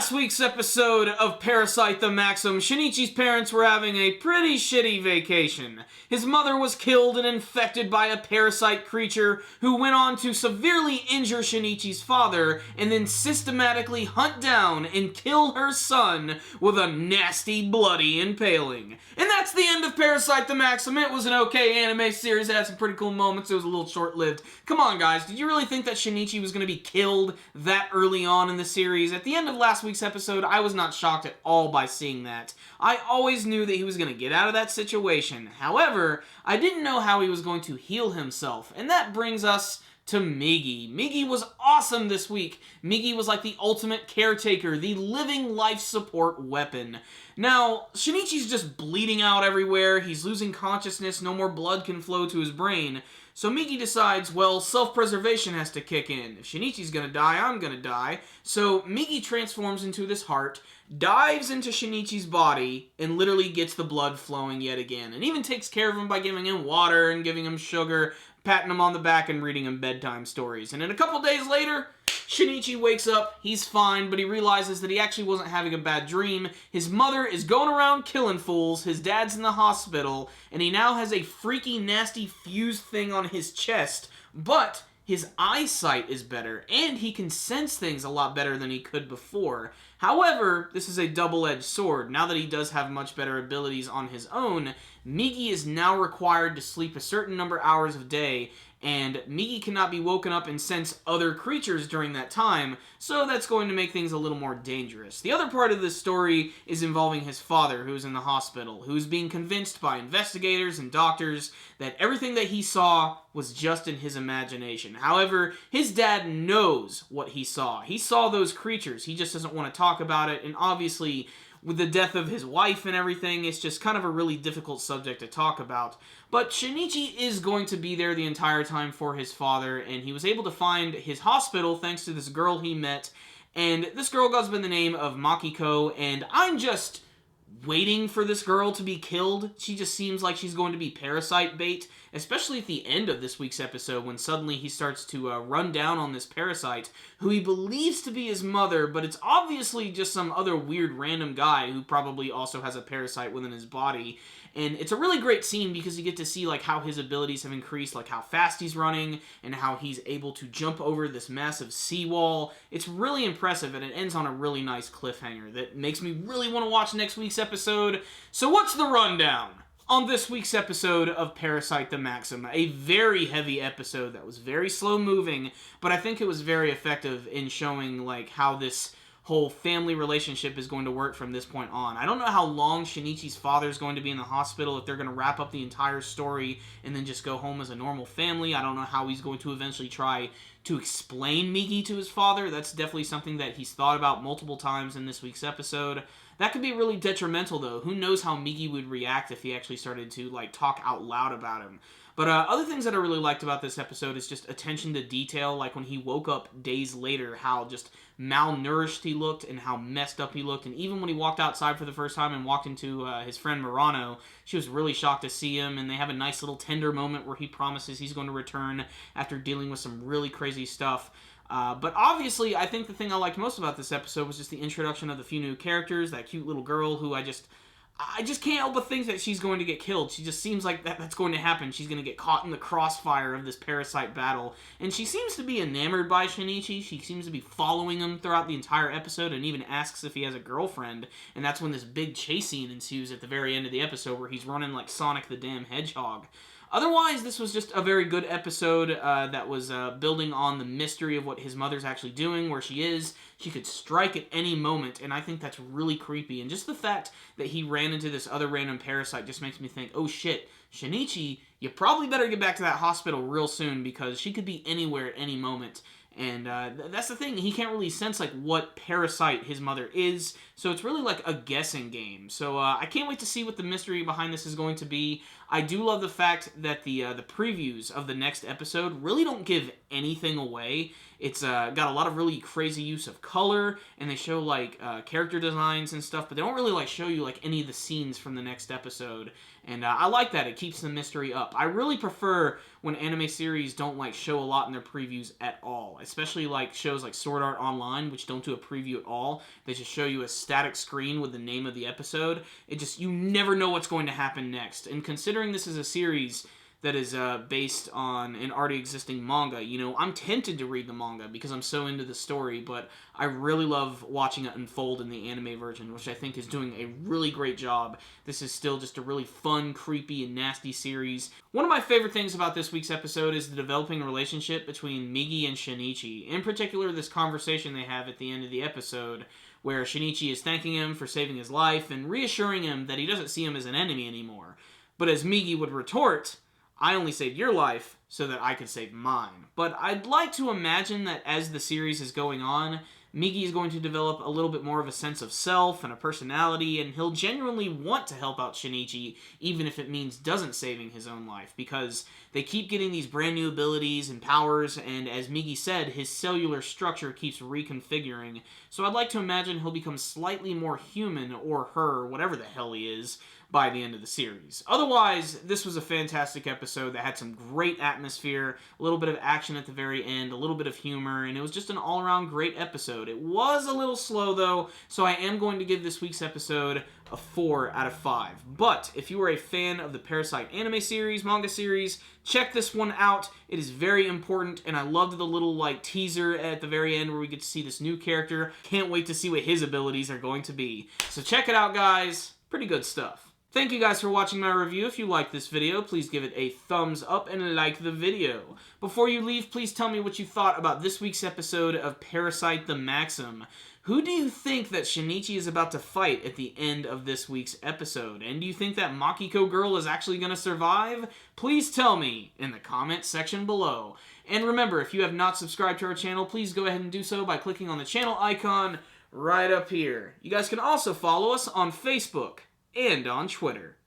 last week's episode of Parasyte the Maxim, Shinichi's parents were having a pretty shitty vacation. His mother was killed and infected by a parasite creature who went on to severely injure Shinichi's father and then systematically hunt down and kill her son with a nasty, bloody impaling. And that's the end of Parasyte the Maxim. It was an okay anime series, it had some pretty cool moments, it was a little short-lived. Come on guys, did you really think that Shinichi was going to be killed that early on in the series? At the end of last week's episode, I was not shocked at all by seeing that. I always knew that he was going to get out of that situation. However, I didn't know how he was going to heal himself. And that brings us to Migi. Migi was awesome this week. Migi was like the ultimate caretaker, the living life support weapon. Now, Shinichi's just bleeding out everywhere, he's losing consciousness, no more blood can flow to his brain. So Migi decides, well, self-preservation has to kick in. If Shinichi's gonna die, I'm gonna die. So Migi transforms into this heart, dives into Shinichi's body, and literally gets the blood flowing yet again. And even takes care of him by giving him water and giving him sugar, patting him on the back and reading him bedtime stories. And then a couple days later, Shinichi wakes up, he's fine, but he realizes that he actually wasn't having a bad dream. His mother is going around killing fools, his dad's in the hospital, and he now has a freaky, nasty fused thing on his chest, but his eyesight is better, and he can sense things a lot better than he could before. However, this is a double-edged sword. Now that he does have much better abilities on his own, Migi is now required to sleep a certain number of hours a day, and Migi cannot be woken up and sense other creatures during that time, so that's going to make things a little more dangerous. The other part of this story is involving his father, who's in the hospital, who's being convinced by investigators and doctors that everything that he saw was just in his imagination. However, his dad knows what he saw. He saw those creatures, he just doesn't want to talk about it, and obviously, with the death of his wife and everything, it's just kind of a really difficult subject to talk about. But Shinichi is going to be there the entire time for his father, and he was able to find his hospital thanks to this girl he met, and this girl goes by the name of Makiko, and I'm just waiting for this girl to be killed. She just seems like she's going to be parasite bait, especially at the end of this week's episode when suddenly he starts to run down on this parasite who he believes to be his mother, but it's obviously just some other weird random guy who probably also has a parasite within his body. And it's a really great scene because you get to see like how his abilities have increased, like how fast he's running and how he's able to jump over this massive seawall. It's really impressive, and it ends on a really nice cliffhanger that makes me really want to watch next week's episode. So what's the rundown on this week's episode of Parasyte the Maxim? A very heavy episode that was very slow moving, but I think it was very effective in showing like how this whole family relationship is going to work from this point on. I don't know how long Shinichi's father is going to be in the hospital, if they're going to wrap up the entire story and then just go home as a normal family. I don't know how he's going to eventually try to explain Migi to his father. That's definitely something that he's thought about multiple times in this week's episode. That could be really detrimental though. Who knows how Migi would react if he actually started to like talk out loud about him. But other things that I really liked about this episode is just attention to detail, like when he woke up days later, how just malnourished he looked and how messed up he looked. And even when he walked outside for the first time and walked into his friend Murano, she was really shocked to see him, and they have a nice little tender moment where he promises he's going to return after dealing with some really crazy stuff. But obviously, I think the thing I liked most about this episode was just the introduction of the few new characters, that cute little girl who I just can't help but think that she's going to get killed. She just seems like that's going to happen. She's going to get caught in the crossfire of this parasite battle. And she seems to be enamored by Shinichi. She seems to be following him throughout the entire episode and even asks if he has a girlfriend. And that's when this big chase scene ensues at the very end of the episode where he's running like Sonic the damn Hedgehog. Otherwise, this was just a very good episode that was building on the mystery of what his mother's actually doing, where she is. She could strike at any moment, and I think that's really creepy. And just the fact that he ran into this other random parasite just makes me think, oh shit, Shinichi, you probably better get back to that hospital real soon, because she could be anywhere at any moment. And that's the thing, he can't really sense like what parasite his mother is, so it's really like a guessing game. So I can't wait to see what the mystery behind this is going to be. I do love the fact that the previews of the next episode really don't give anything away. It's got a lot of really crazy use of color, and they show like character designs and stuff, but they don't really like show you like any of the scenes from the next episode. And I like that. It keeps the mystery up. I really prefer when anime series don't like show a lot in their previews at all, especially like shows like Sword Art Online, which don't do a preview at all. They just show you a static screen with the name of the episode. You never know what's going to happen next. And considering this is a series that is based on an already existing manga, you know, I'm tempted to read the manga because I'm so into the story, but I really love watching it unfold in the anime version, which I think is doing a really great job. This is still just a really fun, creepy, and nasty series. One of my favorite things about this week's episode is the developing relationship between Migi and Shinichi. In particular, this conversation they have at the end of the episode, where Shinichi is thanking him for saving his life and reassuring him that he doesn't see him as an enemy anymore. But as Migi would retort, I only saved your life so that I could save mine. But I'd like to imagine that as the series is going on, Migi is going to develop a little bit more of a sense of self and a personality, and he'll genuinely want to help out Shinichi, even if it means doesn't saving his own life, because they keep getting these brand new abilities and powers, and as Migi said, his cellular structure keeps reconfiguring, so I'd like to imagine he'll become slightly more human, or her, whatever the hell he is, by the end of the series. Otherwise, this was a fantastic episode that had some great atmosphere, a little bit of action at the very end, a little bit of humor, and it was just an all-around great episode. It was a little slow, though, so I am going to give this week's episode a 4 out of 5. But if you are a fan of the Parasyte anime series, manga series, check this one out. It is very important, and I loved the little like teaser at the very end where we get to see this new character. Can't wait to see what his abilities are going to be. So check it out, guys. Pretty good stuff. Thank you guys for watching my review. If you liked this video, please give it a thumbs up and like the video. Before you leave, please tell me what you thought about this week's episode of Parasyte the Maxim. Who do you think that Shinichi is about to fight at the end of this week's episode? And do you think that Makiko girl is actually going to survive? Please tell me in the comments section below. And remember, if you have not subscribed to our channel, please go ahead and do so by clicking on the channel icon right up here. You guys can also follow us on Facebook and on Twitter.